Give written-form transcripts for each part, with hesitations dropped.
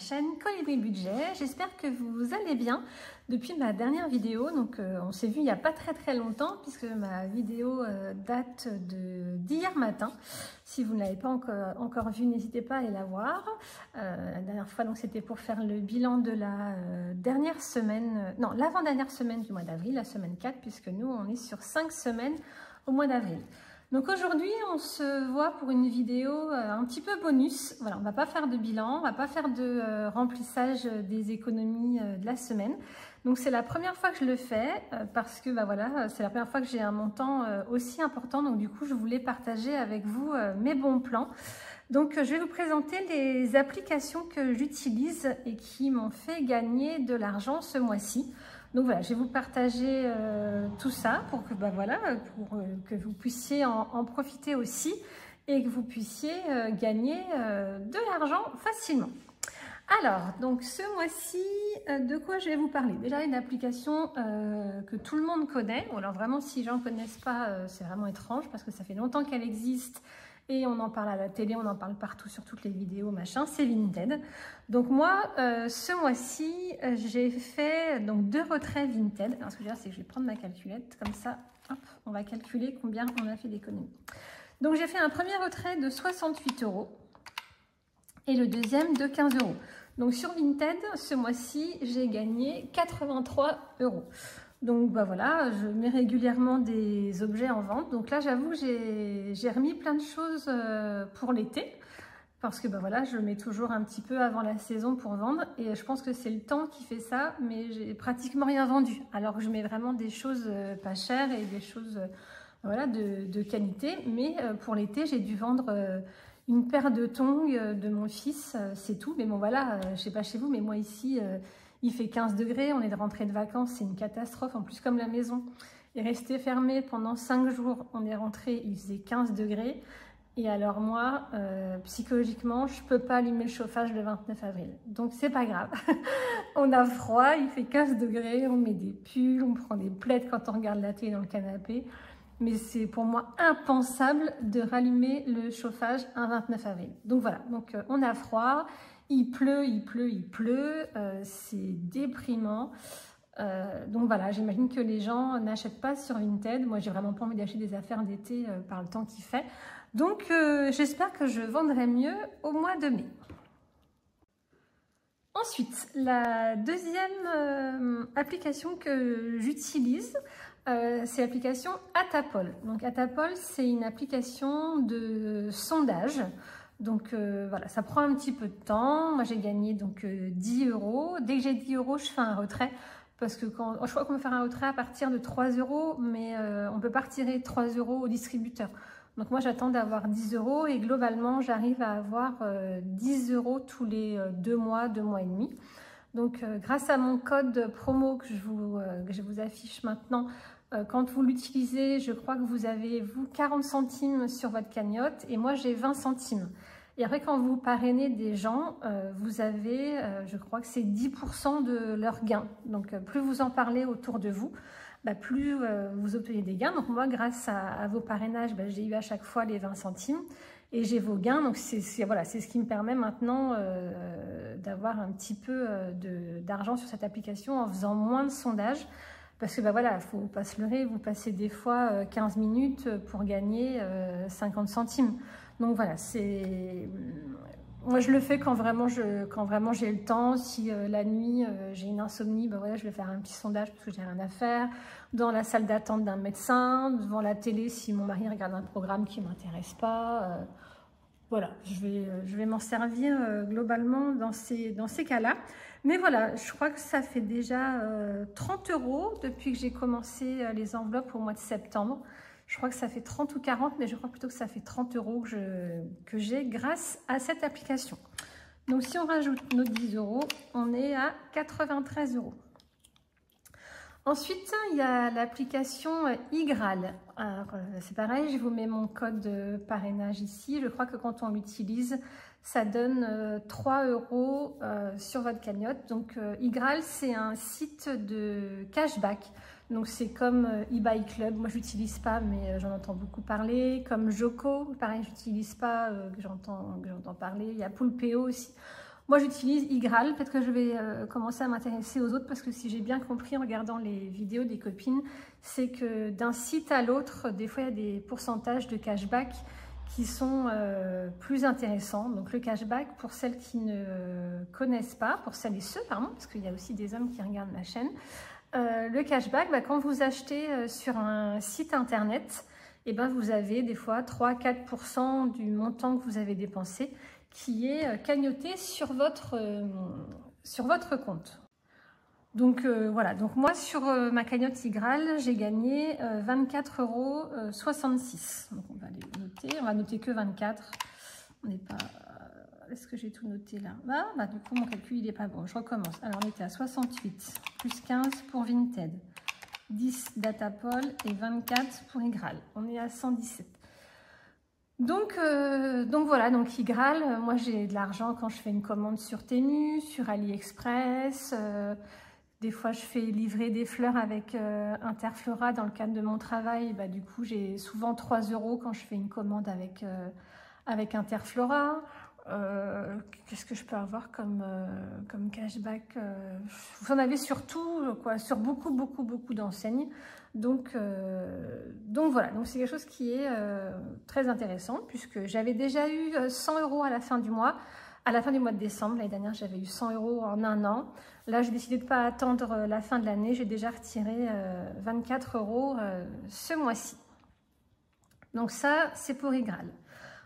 chaîne Colibri Budget. J'espère que vous allez bien depuis ma dernière vidéo. Donc on s'est vu il n'y a pas très longtemps puisque ma vidéo date d'hier matin. Si vous ne l'avez pas encore vue, n'hésitez pas à aller la voir. La dernière fois, c'était pour faire le bilan de la dernière semaine, non, l'avant-dernière semaine du mois d'avril, la semaine 4, puisque nous on est sur 5 semaines au mois d'avril. Donc aujourd'hui, on se voit pour une vidéo un petit peu bonus. Voilà, on ne va pas faire de bilan, on ne va pas faire de remplissage des économies de la semaine. Donc c'est la première fois que je le fais parce que voilà, c'est la première fois que j'ai un montant aussi important. Donc du coup, je voulais partager avec vous mes bons plans. Donc je vais vous présenter les applications que j'utilise et qui m'ont fait gagner de l'argent ce mois-ci. Donc voilà, je vais vous partager tout ça pour que, que vous puissiez en profiter aussi et que vous puissiez gagner de l'argent facilement. Alors, donc ce mois-ci, de quoi je vais vous parler? Déjà une application que tout le monde connaît. Bon, alors vraiment, si les gens ne connaissent pas, c'est vraiment étrange parce que ça fait longtemps qu'elle existe. Et on en parle à la télé, on en parle partout sur toutes les vidéos, machin, c'est Vinted. Donc moi, ce mois-ci, j'ai fait donc 2 retraits Vinted. Alors ce que je vais faire, c'est que je vais prendre ma calculette, comme ça, hop, on va calculer combien on a fait d'économies. Donc j'ai fait un premier retrait de 68 € et le deuxième de 15 €. Donc sur Vinted, ce mois-ci, j'ai gagné 83 €. Donc voilà, je mets régulièrement des objets en vente. Donc là, j'avoue, j'ai remis plein de choses pour l'été. Parce que voilà, je mets toujours un petit peu avant la saison pour vendre. Et je pense que c'est le temps qui fait ça, mais j'ai pratiquement rien vendu. Alors que je mets vraiment des choses pas chères et des choses voilà, de qualité. Mais pour l'été, j'ai dû vendre une paire de tongs de mon fils, c'est tout. Mais bon voilà, je sais pas chez vous, mais moi ici... il fait 15 degrés, on est de rentrée de vacances, c'est une catastrophe. En plus, comme la maison est restée fermée pendant 5 jours, on est rentré, il faisait 15 degrés. Et alors moi, psychologiquement, je ne peux pas allumer le chauffage le 29 avril. Donc c'est pas grave. On a froid, il fait 15 degrés, on met des pulls, on prend des plaids quand on regarde la télé dans le canapé. Mais c'est pour moi impensable de rallumer le chauffage un 29 avril. Donc voilà, donc on a froid. Il pleut, c'est déprimant. Donc voilà, j'imagine que les gens n'achètent pas sur Vinted. Moi, j'ai vraiment pas envie d'acheter des affaires d'été par le temps qu'il fait. Donc, j'espère que je vendrai mieux au mois de mai. Ensuite, la deuxième application que j'utilise, c'est l'application Atapol. Donc, Atapol, c'est une application de sondage. Donc voilà, ça prend un petit peu de temps. Moi j'ai gagné donc 10 €. Dès que j'ai 10 €, je fais un retrait. Parce que je crois qu'on peut faire un retrait à partir de 3 €, mais on ne peut pas retirer 3 € au distributeur. Donc moi j'attends d'avoir 10 € et globalement j'arrive à avoir 10 € tous les 2 mois, 2 mois et demi. Donc grâce à mon code promo que je vous affiche maintenant, quand vous l'utilisez, je crois que vous avez, vous, 40 centimes sur votre cagnotte et moi, j'ai 20 centimes. Et après, quand vous parrainez des gens, vous avez, je crois que c'est 10% de leur gain. Donc, plus vous en parlez autour de vous, plus vous obtenez des gains. Donc, moi, grâce à vos parrainages, j'ai eu à chaque fois les 20 centimes et j'ai vos gains. Donc, voilà, c'est ce qui me permet maintenant d'avoir un petit peu d'argent sur cette application en faisant moins de sondages. Parce que voilà, il ne faut pas se leurrer, vous passez des fois 15 minutes pour gagner 50 centimes. Donc voilà, moi je le fais quand vraiment j'ai le temps. Si la nuit j'ai une insomnie, voilà, je vais faire un petit sondage parce que j'ai rien à faire. Dans la salle d'attente d'un médecin, devant la télé si mon mari regarde un programme qui ne m'intéresse pas. Voilà, je vais m'en servir globalement dans ces cas-là. Mais voilà, je crois que ça fait déjà 30 € depuis que j'ai commencé les enveloppes au mois de septembre. Je crois que ça fait 30 ou 40, mais je crois plutôt que ça fait 30 € que j'ai grâce à cette application. Donc si on rajoute nos 10 €, on est à 93 €. Ensuite, il y a l'application Igral. C'est pareil, je vous mets mon code de parrainage ici. Je crois que quand on l'utilise, ça donne 3 € sur votre cagnotte. Donc, Igral, c'est un site de cashback. Donc, c'est comme eBay Club. Moi, je n'utilise pas, mais j'en entends beaucoup parler. Comme Joko, pareil, je n'utilise pas, que j'entends parler. Il y a Poolpeo aussi. Moi, j'utilise Igral. Peut-être que je vais commencer à m'intéresser aux autres parce que si j'ai bien compris en regardant les vidéos des copines, c'est que d'un site à l'autre, des fois, il y a des pourcentages de cashback qui sont plus intéressants. Donc, le cashback, pour celles qui ne connaissent pas, pour celles et ceux, pardon, parce qu'il y a aussi des hommes qui regardent ma chaîne, le cashback, quand vous achetez sur un site internet, et vous avez des fois 3-4% du montant que vous avez dépensé qui est cagnoté sur votre compte. Donc voilà, donc moi sur ma cagnotte Igral, j'ai gagné 24,66 €. Donc on va les noter, on va noter que 24. On n'est pas... Est-ce que j'ai tout noté là? Du coup mon calcul il n'est pas bon, je recommence. Alors on était à 68, plus 15 pour Vinted, 10 Datapol et 24 pour Igral. On est à 117. Donc voilà, donc Igral, moi j'ai de l'argent quand je fais une commande sur Temu, sur AliExpress. Des fois je fais livrer des fleurs avec Interflora dans le cadre de mon travail. Du coup j'ai souvent 3 € quand je fais une commande avec Interflora. Qu'est-ce que je peux avoir comme cashback? Vous en avez surtout sur beaucoup d'enseignes. Donc voilà, donc c'est quelque chose qui est très intéressant puisque j'avais déjà eu 100 € à la fin du mois. À la fin du mois de décembre, l'année dernière, j'avais eu 100 € en un an. Là, j'ai décidé de ne pas attendre la fin de l'année. J'ai déjà retiré 24 € ce mois-ci. Donc ça, c'est pour Igral.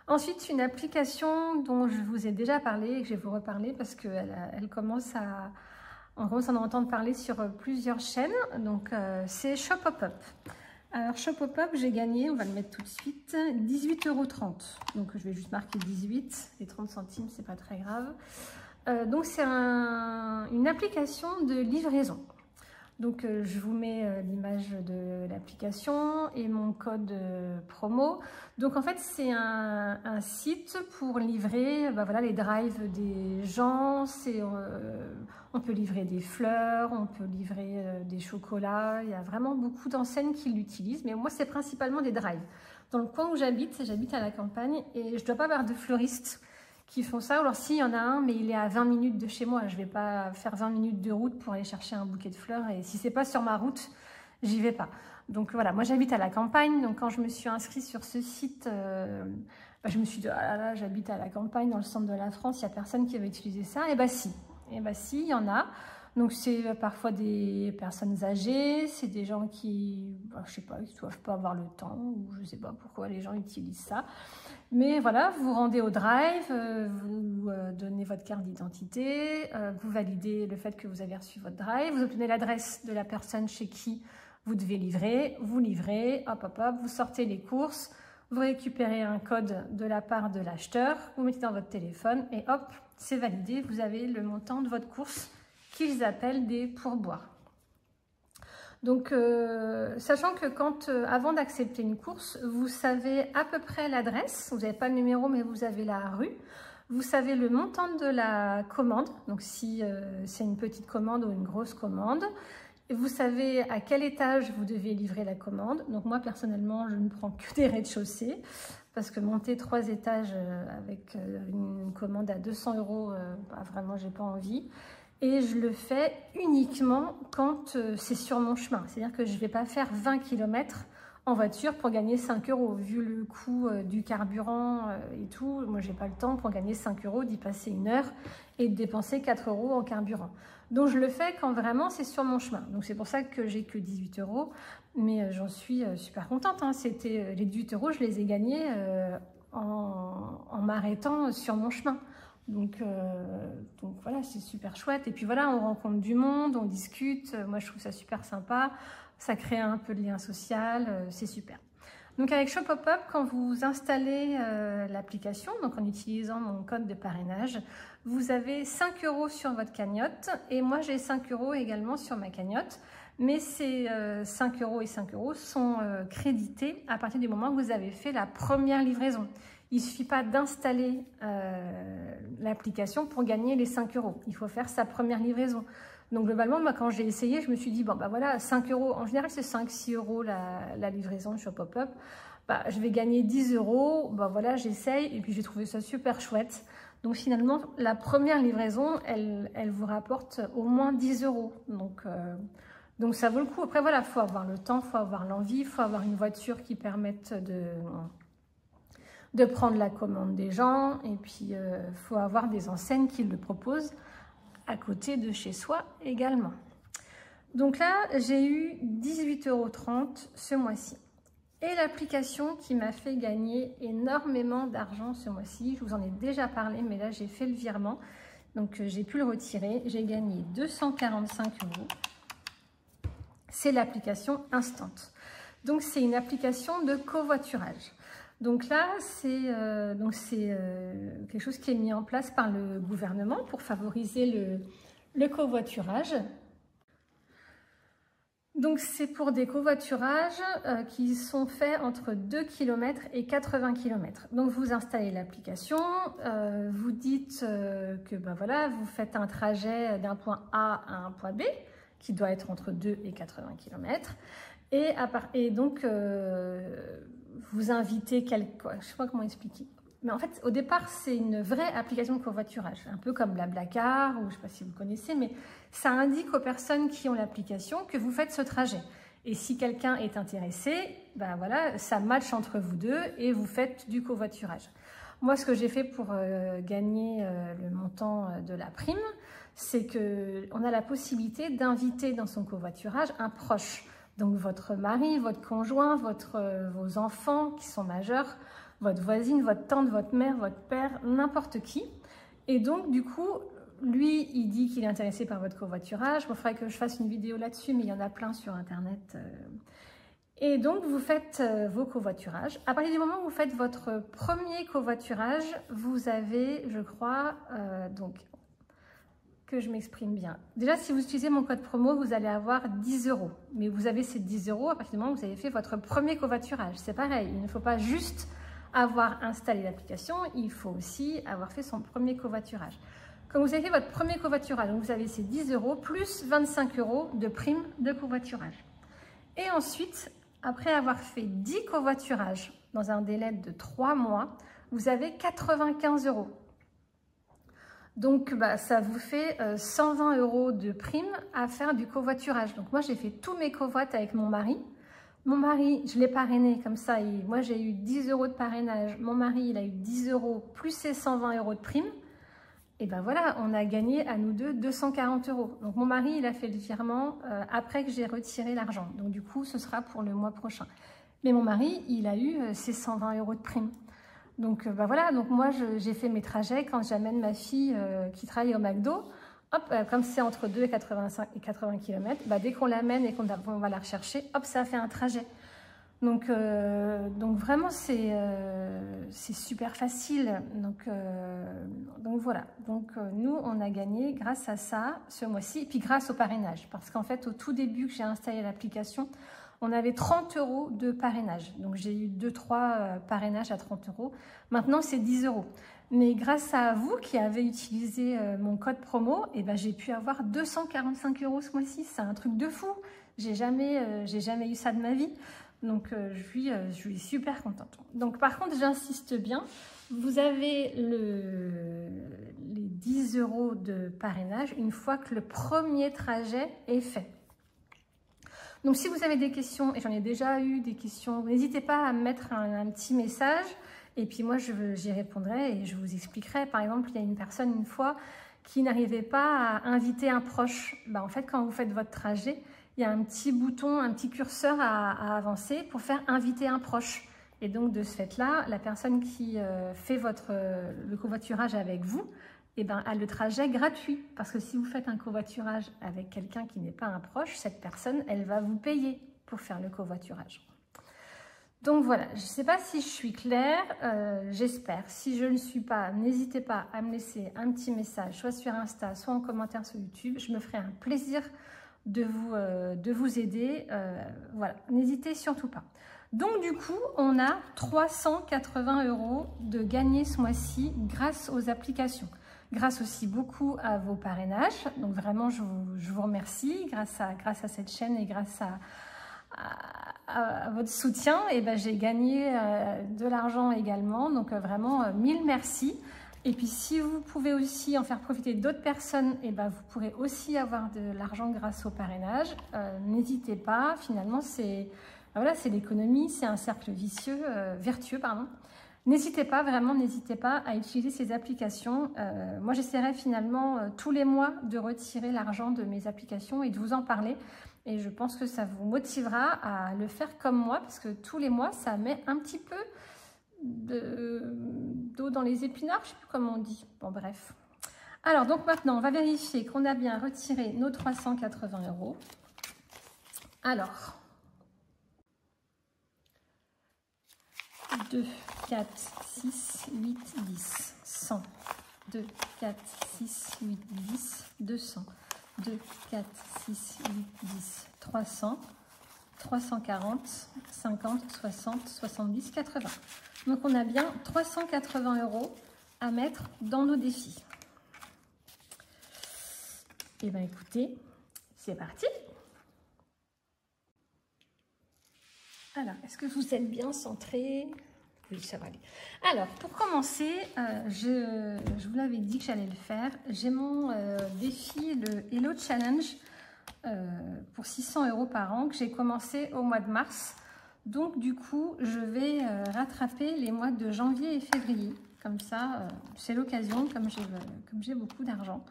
Ensuite, une application dont je vous ai déjà parlé et que je vais vous reparler parce qu'on commence à en entendre parler sur plusieurs chaînes. Donc, c'est Shopopop. Alors, Shopopop, j'ai gagné, on va le mettre tout de suite, 18,30 €. Donc, je vais juste marquer 18. Les 30 centimes, c'est pas très grave. Donc, c'est une application de livraison. Donc, je vous mets l'image de l'application et mon code promo. Donc, en fait, c'est un site pour livrer voilà, les drives des gens. On peut livrer des fleurs, on peut livrer des chocolats. Il y a vraiment beaucoup d'enseignes qui l'utilisent. Mais moi, c'est principalement des drives. Dans le coin où j'habite à la campagne et je ne dois pas avoir de fleuristes qui font ça. Alors s'il y en a un, mais il est à 20 minutes de chez moi. Je ne vais pas faire 20 minutes de route pour aller chercher un bouquet de fleurs. Et si ce n'est pas sur ma route, j'y vais pas. Donc voilà, moi j'habite à la campagne. Donc quand je me suis inscrite sur ce site, je me suis dit, ah là là, j'habite à la campagne, dans le centre de la France, il n'y a personne qui va utiliser ça. Et si, il y en a. Donc c'est parfois des personnes âgées, c'est des gens qui, je sais pas, qui ne doivent pas avoir le temps, ou je ne sais pas pourquoi les gens utilisent ça. Mais voilà, vous vous rendez au drive, vous donnez votre carte d'identité, vous validez le fait que vous avez reçu votre drive, vous obtenez l'adresse de la personne chez qui vous devez livrer, vous livrez, hop, vous sortez les courses, vous récupérez un code de la part de l'acheteur, vous mettez dans votre téléphone et hop, c'est validé, vous avez le montant de votre course qu'ils appellent des pourboires. Donc, sachant que avant d'accepter une course, vous savez à peu près l'adresse, vous n'avez pas le numéro, mais vous avez la rue, vous savez le montant de la commande, donc si c'est une petite commande ou une grosse commande, et vous savez à quel étage vous devez livrer la commande. Donc moi, personnellement, je ne prends que des rez-de-chaussée, parce que monter 3 étages avec une commande à 200 €, vraiment, j'ai pas envie. Et je le fais uniquement quand c'est sur mon chemin. C'est-à-dire que je ne vais pas faire 20 km en voiture pour gagner 5 €. Vu le coût du carburant et tout, moi, je n'ai pas le temps pour gagner 5 € d'y passer 1 heure et de dépenser 4 € en carburant. Donc, je le fais quand vraiment c'est sur mon chemin. Donc, c'est pour ça que j'ai que 18 €. Mais j'en suis super contente. Hein. C'était les 18 €, je les ai gagnés en m'arrêtant sur mon chemin. Donc voilà, c'est super chouette. Et puis voilà, on rencontre du monde, on discute. Moi, je trouve ça super sympa. Ça crée un peu de lien social. C'est super. Donc avec Shopopop, quand vous installez l'application, donc en utilisant mon code de parrainage, vous avez 5 € sur votre cagnotte. Et moi, j'ai 5 € également sur ma cagnotte. Mais ces 5 € et 5 € sont crédités à partir du moment où vous avez fait la première livraison. Il ne suffit pas d'installer l'application pour gagner les 5 €. Il faut faire sa première livraison. Donc globalement, moi, quand j'ai essayé, je me suis dit, bon, voilà, 5 €, en général c'est 5-6 € la livraison sur Pop-Up. Je vais gagner 10 €, voilà, j'essaye, et puis j'ai trouvé ça super chouette. Donc finalement, la première livraison, elle vous rapporte au moins 10 €. Donc ça vaut le coup. Après voilà, il faut avoir le temps, il faut avoir l'envie, il faut avoir une voiture qui permette de prendre la commande des gens. Et puis il faut avoir des enseignes qui le proposent à côté de chez soi également. Donc là, j'ai eu 18,30 € ce mois-ci. Et l'application qui m'a fait gagner énormément d'argent ce mois-ci, je vous en ai déjà parlé, mais là j'ai fait le virement, donc j'ai pu le retirer. J'ai gagné 245 €. C'est l'application Instant. Donc c'est une application de covoiturage. Donc là, c'est quelque chose qui est mis en place par le gouvernement pour favoriser le covoiturage. Donc c'est pour des covoiturages qui sont faits entre 2 km et 80 km. Donc vous installez l'application, vous dites que ben voilà, vous faites un trajet d'un point A à un point B qui doit être entre 2 et 80 km. Et donc vous invitez quelqu'un, je ne sais pas comment expliquer. Mais en fait, au départ, c'est une vraie application de covoiturage, un peu comme BlaBlaCar, ou je ne sais pas si vous connaissez, mais ça indique aux personnes qui ont l'application que vous faites ce trajet. Et si quelqu'un est intéressé, ben voilà, ça match entre vous deux et vous faites du covoiturage. Moi, ce que j'ai fait pour gagner le montant de la prime, c'est qu'on a la possibilité d'inviter dans son covoiturage un proche. Donc votre mari, votre conjoint, vos enfants qui sont majeurs, votre voisine, votre tante, votre mère, votre père, n'importe qui. Et donc, du coup, lui, il dit qu'il est intéressé par votre covoiturage. Il faudrait que je fasse une vidéo là-dessus, mais il y en a plein sur Internet. Et donc, vous faites vos covoiturages. À partir du moment où vous faites votre premier covoiturage, vous avez, je crois, donc, que je m'exprime bien. Déjà, si vous utilisez mon code promo, vous allez avoir 10 €. Mais vous avez ces 10 € à partir du moment où vous avez fait votre premier covoiturage. C'est pareil, il ne faut pas juste avoir installé l'application, il faut aussi avoir fait son premier covoiturage. Quand vous avez fait votre premier covoiturage, donc vous avez ces 10 € plus 25 € de prime de covoiturage. Et ensuite, après avoir fait 10 covoiturages dans un délai de 3 mois, vous avez 95 €. Donc, ça vous fait 120 € de prime à faire du covoiturage. Donc, moi, j'ai fait tous mes covoites avec mon mari. Mon mari, je l'ai parrainé comme ça. Moi, j'ai eu 10 € de parrainage. Mon mari, il a eu 10 € plus ses 120 € de prime. Et ben voilà, on a gagné à nous deux 240 €. Donc, mon mari, il a fait le virement après que j'ai retiré l'argent. Donc, du coup, ce sera pour le mois prochain. Mais mon mari, il a eu ses 120 € de prime. Donc, voilà. Donc, moi, j'ai fait mes trajets quand j'amène ma fille qui travaille au McDo. Hop, comme c'est entre 2 et 80 km, dès qu'on l'amène et qu'on va la rechercher, hop, ça fait un trajet. Donc vraiment, c'est super facile. Donc voilà. Donc nous, on a gagné grâce à ça ce mois-ci, et puis grâce au parrainage. Parce qu'en fait, au tout début que j'ai installé l'application, on avait 30 € de parrainage. Donc j'ai eu 2-3 parrainages à 30 €. Maintenant, c'est 10 €. Mais grâce à vous qui avez utilisé mon code promo, j'ai pu avoir 245 € ce mois-ci. C'est un truc de fou. J'ai jamais eu ça de ma vie. Donc, je suis super contente. Donc, par contre, j'insiste bien, vous avez les 10 € de parrainage une fois que le premier trajet est fait. Donc, si vous avez des questions, et j'en ai déjà eu des questions, n'hésitez pas à me mettre un petit message. Et puis moi, j'y répondrai et je vous expliquerai. Par exemple, il y a une personne une fois qui n'arrivait pas à inviter un proche. En fait, quand vous faites votre trajet, il y a un petit bouton, un petit curseur à avancer pour faire inviter un proche. Et donc, de ce fait-là, la personne qui fait le covoiturage avec vous, a le trajet gratuit. Parce que si vous faites un covoiturage avec quelqu'un qui n'est pas un proche, cette personne, elle va vous payer pour faire le covoiturage. Donc voilà, je ne sais pas si je suis claire, j'espère. Si je ne suis pas, n'hésitez pas à me laisser un petit message, soit sur Insta, soit en commentaire sur YouTube. Je me ferai un plaisir de vous aider. Voilà, n'hésitez surtout pas. Donc du coup, on a 380 € de gagner ce mois-ci grâce aux applications. Grâce aussi beaucoup à vos parrainages. Donc vraiment, je vous remercie grâce à cette chaîne et grâce à votre soutien, j'ai gagné de l'argent également. Donc vraiment, mille merci. Et puis si vous pouvez aussi en faire profiter d'autres personnes, et ben, vous pourrez aussi avoir de l'argent grâce au parrainage. N'hésitez pas, finalement c'est voilà, c'est l'économie, c'est un cercle vertueux, pardon. N'hésitez pas, vraiment, n'hésitez pas à utiliser ces applications. Moi, j'essaierai finalement tous les mois de retirer l'argent de mes applications et de vous en parler. Et je pense que ça vous motivera à le faire comme moi, parce que tous les mois, ça met un petit peu d'eau dans les épinards, je ne sais plus comment on dit. Bon, bref. Alors, donc maintenant, on va vérifier qu'on a bien retiré nos 380 €. Alors, 2, 4, 6, 8, 10, 100, 2, 4, 6, 8, 10, 200, 2, 4, 6, 8, 10, 300, 340, 50, 60, 70, 80. Donc on a bien 380 € à mettre dans nos défis. Et bien écoutez, c'est parti. Alors, est-ce que vous êtes bien centré? Oui, ça va aller. Alors, pour commencer, je vous l'avais dit que j'allais le faire. J'ai mon défi, le Hello Challenge, pour 600 € par an, que j'ai commencé au mois de mars. Donc, du coup, je vais rattraper les mois de janvier et février. Comme ça, c'est l'occasion, comme j'ai beaucoup d'argent.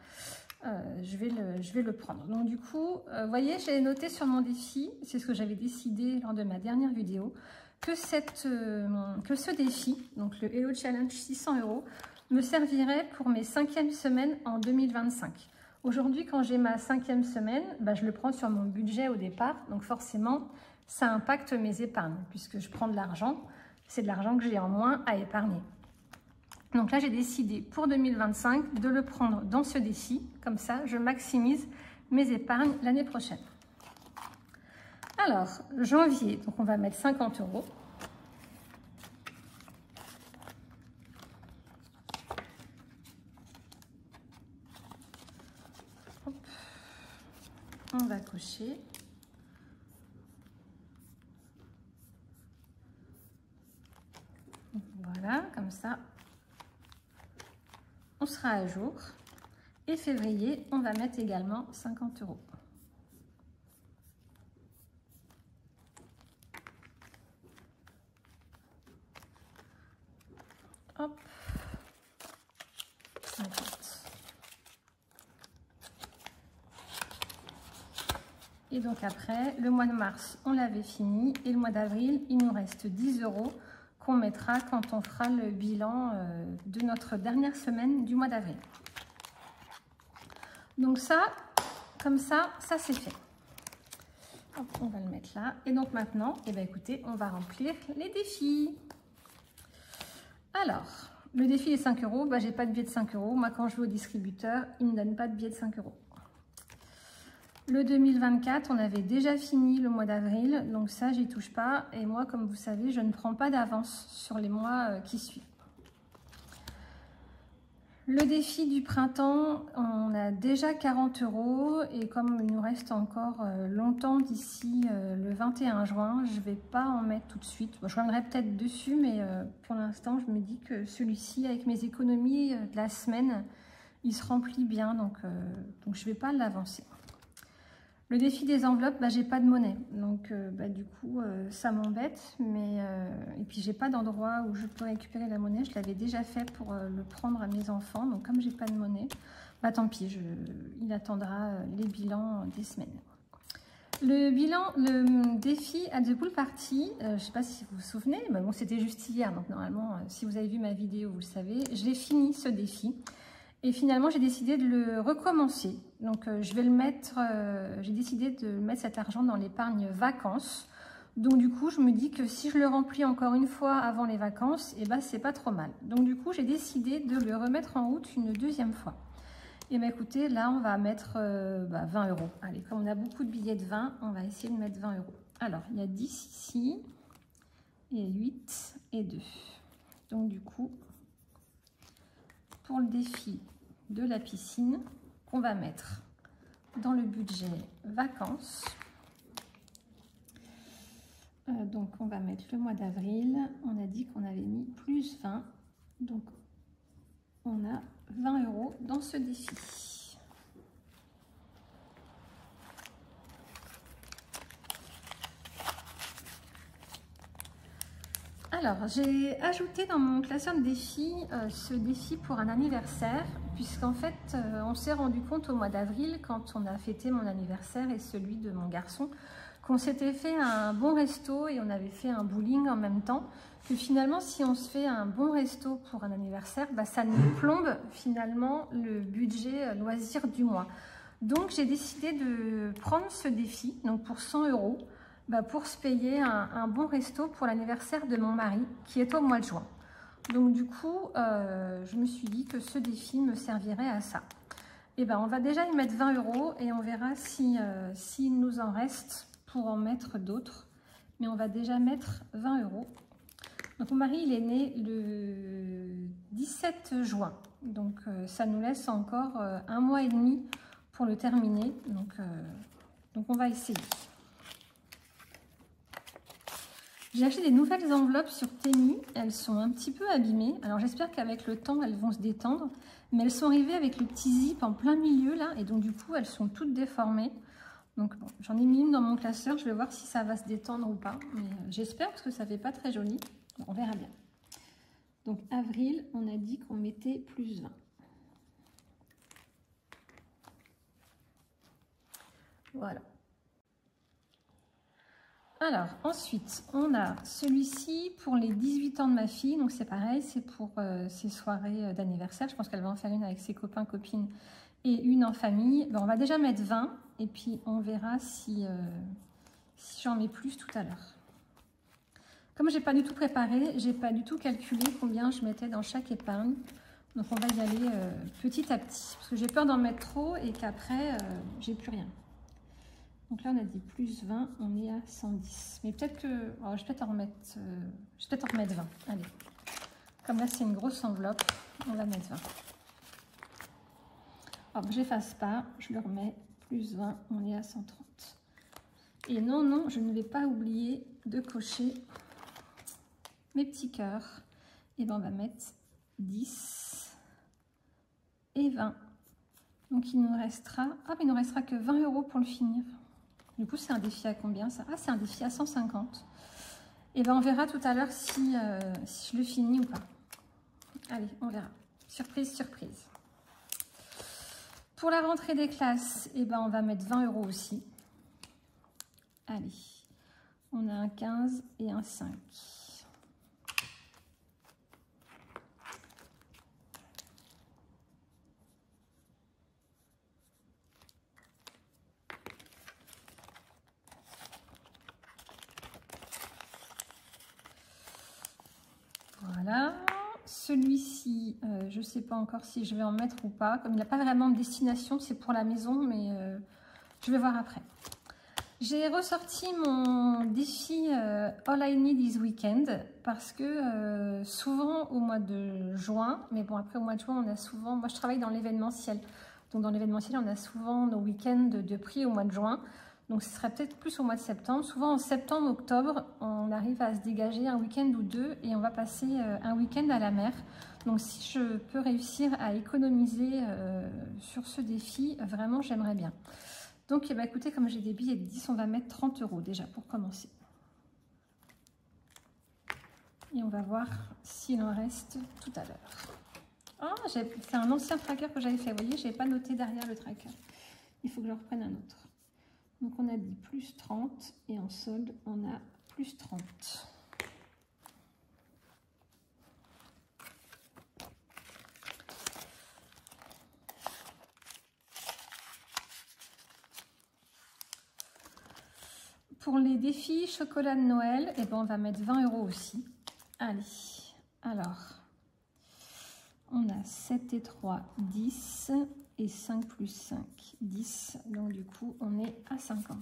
Je vais le prendre. Donc du coup, vous voyez, j'ai noté sur mon défi, c'est ce que j'avais décidé lors de ma dernière vidéo, que ce défi, donc le Hello Challenge 600 €, me servirait pour mes 5e semaines en 2025. Aujourd'hui, quand j'ai ma 5e semaine, bah, je le prends sur mon budget au départ, donc forcément, ça impacte mes épargnes, puisque je prends de l'argent, c'est de l'argent que j'ai en moins à épargner. Donc là, j'ai décidé pour 2025 de le prendre dans ce défi. Comme ça, je maximise mes épargnes l'année prochaine. Alors, janvier, donc on va mettre 50 €. Hop. On va cocher. Voilà, comme ça. On sera à jour. Et février, on va mettre également 50 €. Hop. 50. Et donc après, le mois de mars, on l'avait fini. Et le mois d'avril, il nous reste 10 € qu'on mettra quand on fera le bilan de notre dernière semaine du mois d'avril. Donc ça, comme ça c'est fait. Hop, on va le mettre là. Et donc maintenant, eh bien, écoutez, on va remplir les défis. Alors, le défi est 5 €. Bah, j'ai pas de billet de 5 €. Moi, quand je vais au distributeur, ils ne me donnent pas de billet de 5 €. Le 2024, on avait déjà fini le mois d'avril. Donc ça, j'y touche pas. Et moi, comme vous savez, je ne prends pas d'avance sur les mois qui suivent. Le défi du printemps, on a déjà 40 € et comme il nous reste encore longtemps d'ici le 21 juin, je ne vais pas en mettre tout de suite. Bon, je reviendrai peut-être dessus, mais pour l'instant, je me dis que celui-ci, avec mes économies de la semaine, il se remplit bien, donc je ne vais pas l'avancer. Le défi des enveloppes, bah, j'ai pas de monnaie, donc du coup ça m'embête, mais et puis j'ai pas d'endroit où je peux récupérer la monnaie. Je l'avais déjà fait pour le prendre à mes enfants, donc comme j'ai pas de monnaie, bah tant pis, il attendra les bilans des semaines. Le défi at the pool party, je sais pas si vous vous souvenez, mais bon c'était juste hier, donc normalement si vous avez vu ma vidéo vous le savez, je l'ai fini ce défi. Et finalement, j'ai décidé de le recommencer. Donc, je vais le mettre, j'ai décidé de mettre cet argent dans l'épargne vacances. Donc, du coup, je me dis que si je le remplis encore une fois avant les vacances, eh ben, c'est pas trop mal. Donc, du coup, j'ai décidé de le remettre en route une deuxième fois. Et bien, écoutez, là, on va mettre 20 €. Allez, comme on a beaucoup de billets de 20, on va essayer de mettre 20 €. Alors, il y a 10 ici, et 8 et 2. Donc, du coup, pour le défi de la piscine, on va mettre dans le budget vacances. Donc on va mettre le mois d'avril. On a dit qu'on avait mis plus 20. Donc on a 20 € dans ce défi. Alors, j'ai ajouté dans mon classeur de défis ce défi pour un anniversaire, puisqu'en fait, on s'est rendu compte au mois d'avril, quand on a fêté mon anniversaire et celui de mon garçon, qu'on s'était fait un bon resto et on avait fait un bowling en même temps, que finalement, si on se fait un bon resto pour un anniversaire, bah, ça nous plombe finalement le budget loisir du mois. Donc, j'ai décidé de prendre ce défi, donc pour 100 €, bah, pour se payer un bon resto pour l'anniversaire de mon mari, qui est au mois de juin. Donc, du coup, je me suis dit que ce défi me servirait à ça. Et ben, on va déjà y mettre 20 € et on verra s'il nous en reste pour en mettre d'autres. Mais on va déjà mettre 20 €. Donc mon mari, il est né le 17 juin. Donc ça nous laisse encore un mois et demi pour le terminer. Donc on va essayer. J'ai acheté des nouvelles enveloppes sur Temu. Elles sont un petit peu abîmées. Alors j'espère qu'avec le temps, elles vont se détendre. Mais elles sont arrivées avec le petit zip en plein milieu là. Et donc du coup, elles sont toutes déformées. Donc bon, j'en ai mis une dans mon classeur. Je vais voir si ça va se détendre ou pas. Mais j'espère parce que ça fait pas très joli. Bon, on verra bien. Donc avril, on a dit qu'on mettait plus 20. Voilà. Alors, ensuite, on a celui-ci pour les 18 ans de ma fille. Donc, c'est pareil, c'est pour ses soirées d'anniversaire. Je pense qu'elle va en faire une avec ses copains, copines et une en famille. Ben, on va déjà mettre 20 et puis on verra si j'en mets plus tout à l'heure. Comme je n'ai pas du tout préparé, je n'ai pas du tout calculé combien je mettais dans chaque épargne. Donc, on va y aller petit à petit. Parce que j'ai peur d'en mettre trop et qu'après, j'ai plus rien. Donc là, on a dit plus 20, on est à 110. Mais peut-être que... Alors, je vais peut-être en remettre 20. Allez. Comme là, c'est une grosse enveloppe, on va mettre 20. Alors, j'efface pas, je le remets. Plus 20, on est à 130. Et non, non, je ne vais pas oublier de cocher mes petits cœurs. Et bien, on va mettre 10 et 20. Donc, il nous restera... Ah, mais il ne nous restera que 20 € pour le finir. Du coup, c'est un défi à combien ça? Ah, c'est un défi à 150. Et bien, on verra tout à l'heure si je le finis ou pas. Allez, on verra. Surprise, surprise. Pour la rentrée des classes, et ben, on va mettre 20 € aussi. Allez, on a un 15 et un 5. Voilà, celui-ci, je ne sais pas encore si je vais en mettre ou pas. Comme il n'a pas vraiment de destination, c'est pour la maison, mais je vais voir après. J'ai ressorti mon défi All I Need Is Weekend parce que souvent au mois de juin, mais bon après au mois de juin on a souvent, moi je travaille dans l'événementiel, donc dans l'événementiel on a souvent nos week-ends de prix au mois de juin. Donc ce serait peut-être plus au mois de septembre. Souvent en septembre, octobre, on arrive à se dégager un week-end ou deux et on va passer un week-end à la mer. Donc si je peux réussir à économiser sur ce défi, vraiment j'aimerais bien. Donc eh bien, écoutez, comme j'ai des billets de 10, on va mettre 30 € déjà pour commencer. Et on va voir s'il en reste tout à l'heure. Ah, c'est un ancien tracker que j'avais fait. Vous voyez, je n'avais pas noté derrière le tracker. Il faut que je reprenne un autre. Donc, on a dit plus 30 et en solde, on a plus 30. Pour les défis chocolat de Noël, eh ben, on va mettre 20 € aussi. Allez, alors, on a 7 et 3, 10 et 5 plus 5, 10. Donc, du coup, on est à 50.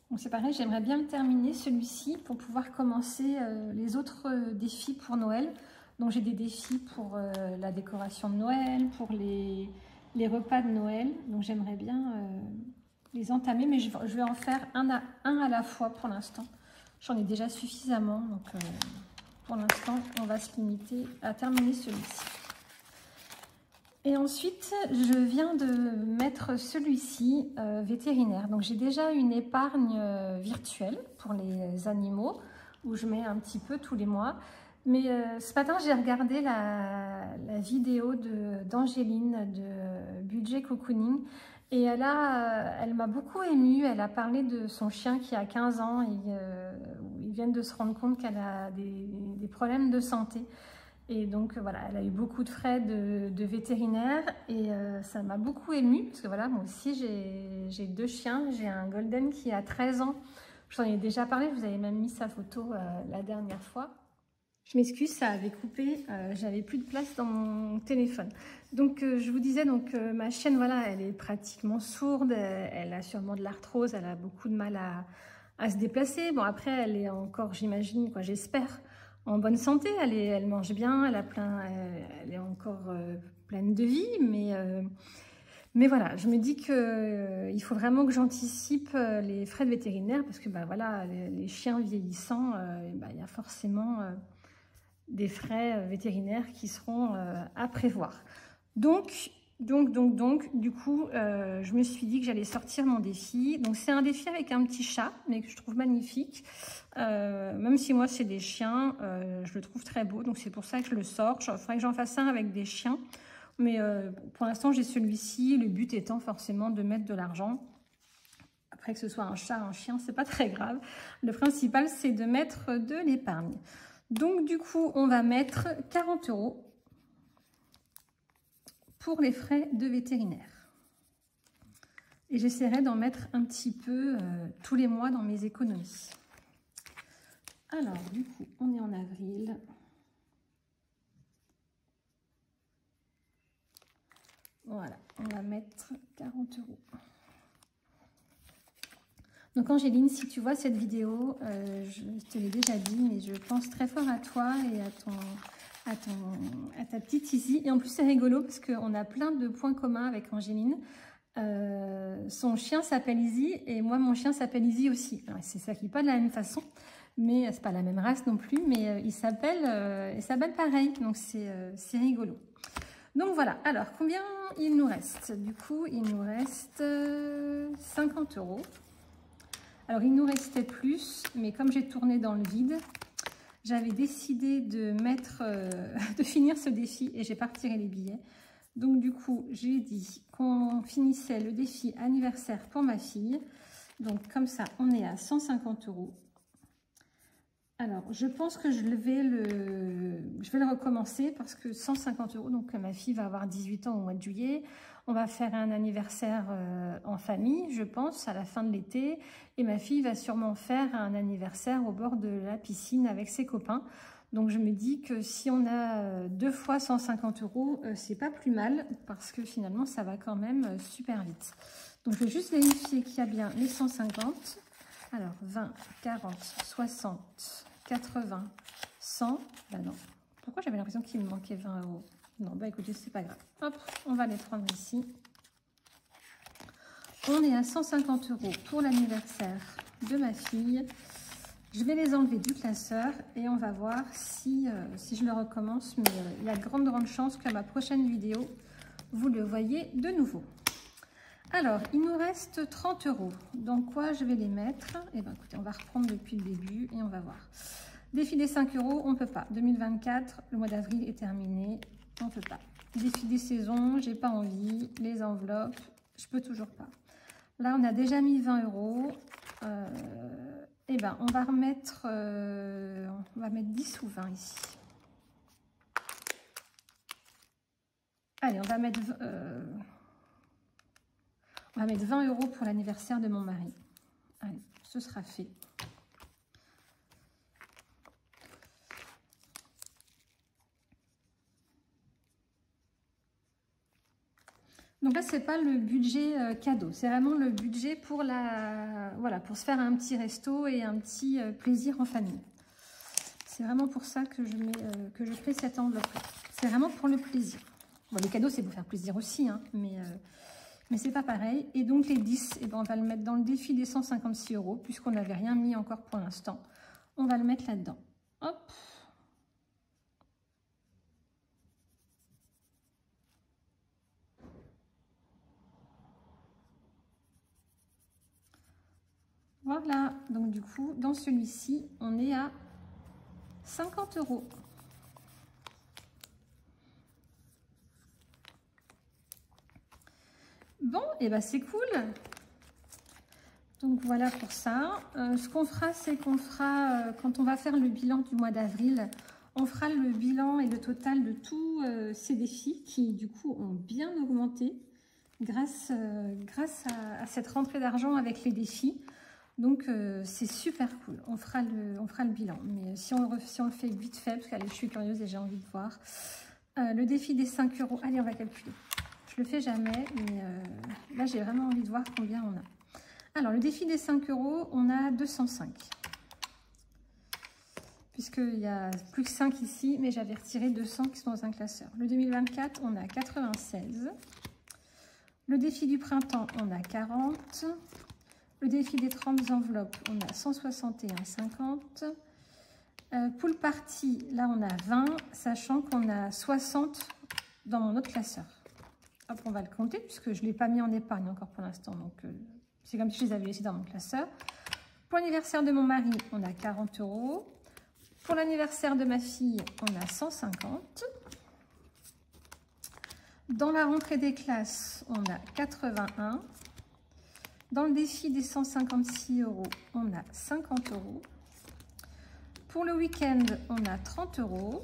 Donc c'est pareil, j'aimerais bien le terminer celui-ci pour pouvoir commencer les autres défis pour Noël. Donc j'ai des défis pour la décoration de Noël, pour les repas de Noël. Donc j'aimerais bien les entamer, mais je vais en faire un à la fois pour l'instant. J'en ai déjà suffisamment, donc pour l'instant, on va se limiter à terminer celui-ci. Et ensuite, je viens de mettre celui-ci vétérinaire. Donc, j'ai déjà une épargne virtuelle pour les animaux où je mets un petit peu tous les mois. Mais ce matin, j'ai regardé la vidéo d'Angéline de Budget Cocooning et elle m'a beaucoup émue. Elle a parlé de son chien qui a 15 ans et ils viennent de se rendre compte qu'elle a des problèmes de santé. Et donc voilà, elle a eu beaucoup de frais de vétérinaire et ça m'a beaucoup émue parce que voilà, moi aussi j'ai 2 chiens. J'ai un golden qui a 13 ans. Je vous en ai déjà parlé, je vous avais même mis sa photo la dernière fois. Je m'excuse, ça avait coupé, j'avais plus de place dans mon téléphone. Donc je vous disais, ma chienne, voilà, elle est pratiquement sourde, elle a sûrement de l'arthrose, elle a beaucoup de mal à se déplacer. Bon après, elle est encore, j'imagine, quoi, j'espère, en bonne santé, elle mange bien, elle est encore pleine de vie, mais voilà, je me dis qu'il faut vraiment que j'anticipe les frais de vétérinaire parce que bah, voilà, les chiens vieillissants, il y a forcément des frais vétérinaires qui seront à prévoir. Donc, du coup, je me suis dit que j'allais sortir mon défi. Donc, c'est un défi avec un petit chat, mais que je trouve magnifique. Même si moi, c'est des chiens, je le trouve très beau. Donc, c'est pour ça que je le sors. Il faudrait que j'en fasse un avec des chiens. Mais pour l'instant, j'ai celui-ci. Le but étant forcément de mettre de l'argent. Après, que ce soit un chat, un chien, c'est pas très grave. Le principal, c'est de mettre de l'épargne. Donc, du coup, on va mettre 40 € pour les frais de vétérinaire. Et j'essaierai d'en mettre un petit peu tous les mois dans mes économies. Alors, du coup, on est en avril. Voilà, on va mettre 40 €. Donc Angéline, si tu vois cette vidéo, je te l'ai déjà dit, mais je pense très fort à toi et à ta petite Izzy. Et en plus, c'est rigolo parce qu'on a plein de points communs avec Angéline. Son chien s'appelle Izzy et moi, mon chien s'appelle Izzy aussi. C'est ça qui n'est pas de la même façon, mais c'est pas la même race non plus, mais il s'appelle pareil, donc c'est rigolo. Donc voilà, alors combien il nous reste? Du coup, il nous reste 50 €. Alors, il nous restait plus, mais comme j'ai tourné dans le vide, j'avais décidé de finir ce défi et j'ai pas retiré les billets. Donc, du coup, j'ai dit qu'on finissait le défi anniversaire pour ma fille. Donc, comme ça, on est à 150 €. Alors, je pense que je vais le recommencer parce que 150 €, donc ma fille va avoir 18 ans au mois de juillet. On va faire un anniversaire en famille, je pense, à la fin de l'été. Et ma fille va sûrement faire un anniversaire au bord de la piscine avec ses copains. Donc, je me dis que si on a 2 fois 150 €, c'est pas plus mal parce que finalement, ça va quand même super vite. Donc, je vais juste vérifier qu'il y a bien les 150. Alors, 20, 40, 60, 80, 100. Ben non. Pourquoi j'avais l'impression qu'il me manquait 20 €? Non, bah écoutez, c'est pas grave. Hop, on va les prendre ici. On est à 150 € pour l'anniversaire de ma fille. Je vais les enlever du classeur et on va voir si je le recommence. Mais il y a de grandes chances que ma prochaine vidéo, vous le voyez de nouveau. Alors, il nous reste 30 €. Dans quoi je vais les mettre? Eh bien, écoutez, on va reprendre depuis le début et on va voir. Défi des 5 €, on ne peut pas. 2024, le mois d'avril est terminé, on ne peut pas. Défi des saisons, j'ai pas envie. Les enveloppes, je peux toujours pas. Là, on a déjà mis 20 €. Eh bien, on va remettre, on va mettre 10 ou 20 ici. Allez, on va mettre 20 € pour l'anniversaire de mon mari. Allez, ce sera fait. Donc là, c'est pas le budget cadeau, c'est vraiment le budget pour pour se faire un petit resto et un petit plaisir en famille. C'est vraiment pour ça que je fais cette enveloppe. C'est vraiment pour le plaisir. Bon, les cadeaux, c'est pour faire plaisir aussi, hein, mais c'est pas pareil. Et donc les 10, eh ben, on va le mettre dans le défi des 156 €, puisqu'on n'avait rien mis encore pour l'instant. On va le mettre là-dedans. Hop. Voilà, donc du coup, dans celui-ci, on est à 50 €. Bon, et ben c'est cool. Donc voilà pour ça. Ce qu'on fera, c'est qu'on fera, quand on va faire le bilan du mois d'avril, on fera le bilan et le total de tous ces défis qui, du coup, ont bien augmenté grâce à cette rentrée d'argent avec les défis. Donc, c'est super cool. On fera le bilan. Mais si on le fait vite fait, parce que je suis curieuse et j'ai envie de voir. Le défi des 5 €. Allez, on va calculer. Je le fais jamais, mais là, j'ai vraiment envie de voir combien on a. Alors, le défi des 5 €, on a 205. Puisqu'il y a plus que 5 ici, mais j'avais retiré 200 qui sont dans un classeur. Le 2024, on a 96. Le défi du printemps, on a 40. Le défi des 30 enveloppes, on a 161,50. Pool party, là, on a 20, sachant qu'on a 60 dans mon autre classeur. Hop, on va le compter, puisque je ne l'ai pas mis en épargne encore pour l'instant. Donc, c'est comme si je les avais laissés dans mon classeur. Pour l'anniversaire de mon mari, on a 40 €. Pour l'anniversaire de ma fille, on a 150. Dans la rentrée des classes, on a 81. Dans le défi des 156 €, on a 50 €. Pour le week-end, on a 30 €.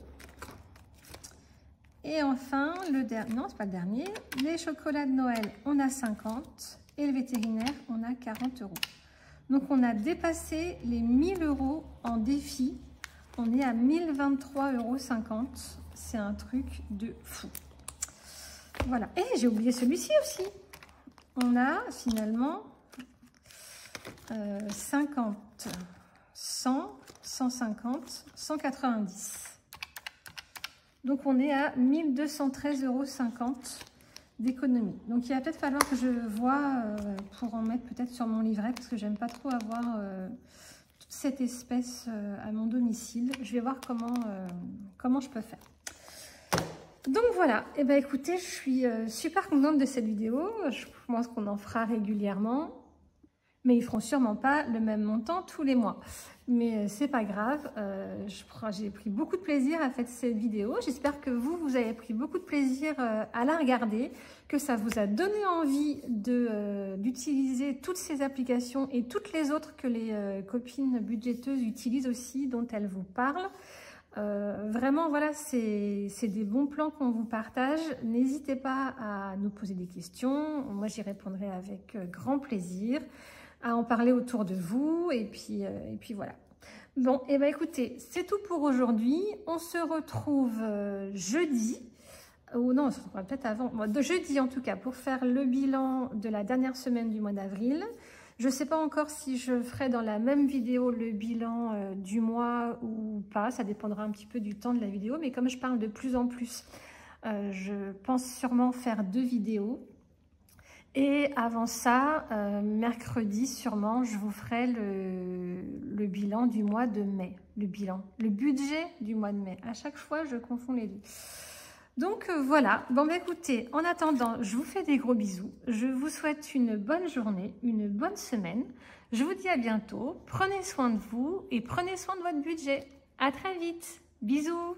Et enfin, le dernier, non, c'est pas le dernier, les chocolats de Noël, on a 50. Et le vétérinaire, on a 40 €. Donc, on a dépassé les 1000 € en défi. On est à 1023,50 €. C'est un truc de fou. Voilà. Et j'ai oublié celui-ci aussi. On a finalement 50, 100, 150, 190. Donc, on est à 1213,50 € d'économie. Donc, il va peut-être falloir que je vois pour en mettre peut-être sur mon livret parce que j'aime pas trop avoir toute cette espèce à mon domicile. Je vais voir comment je peux faire. Donc voilà, et ben écoutez, je suis super contente de cette vidéo. Je pense qu'on en fera régulièrement, mais ils feront sûrement pas le même montant tous les mois. Mais c'est pas grave, j'ai pris beaucoup de plaisir à faire cette vidéo. J'espère que vous avez pris beaucoup de plaisir à la regarder, que ça vous a donné envie d'utiliser toutes ces applications et toutes les autres que les copines budgéteuses utilisent aussi, dont elles vous parlent. Vraiment, voilà, c'est des bons plans qu'on vous partage. N'hésitez pas à nous poser des questions. Moi, j'y répondrai avec grand plaisir, à en parler autour de vous. Et puis voilà. Bon, et ben écoutez, c'est tout pour aujourd'hui. On se retrouve jeudi. Ou non, on se retrouvera peut-être avant. Bon, de jeudi en tout cas, pour faire le bilan de la dernière semaine du mois d'avril. Je ne sais pas encore si je ferai dans la même vidéo le bilan du mois ou pas. Ça dépendra un petit peu du temps de la vidéo. Mais comme je parle de plus en plus, je pense sûrement faire 2 vidéos. Et avant ça, mercredi sûrement, je vous ferai le bilan du mois de mai. Le budget du mois de mai. À chaque fois, je confonds les deux. Donc voilà, bon bah écoutez, en attendant, je vous fais des gros bisous. Je vous souhaite une bonne journée, une bonne semaine. Je vous dis à bientôt. Prenez soin de vous et prenez soin de votre budget. À très vite. Bisous.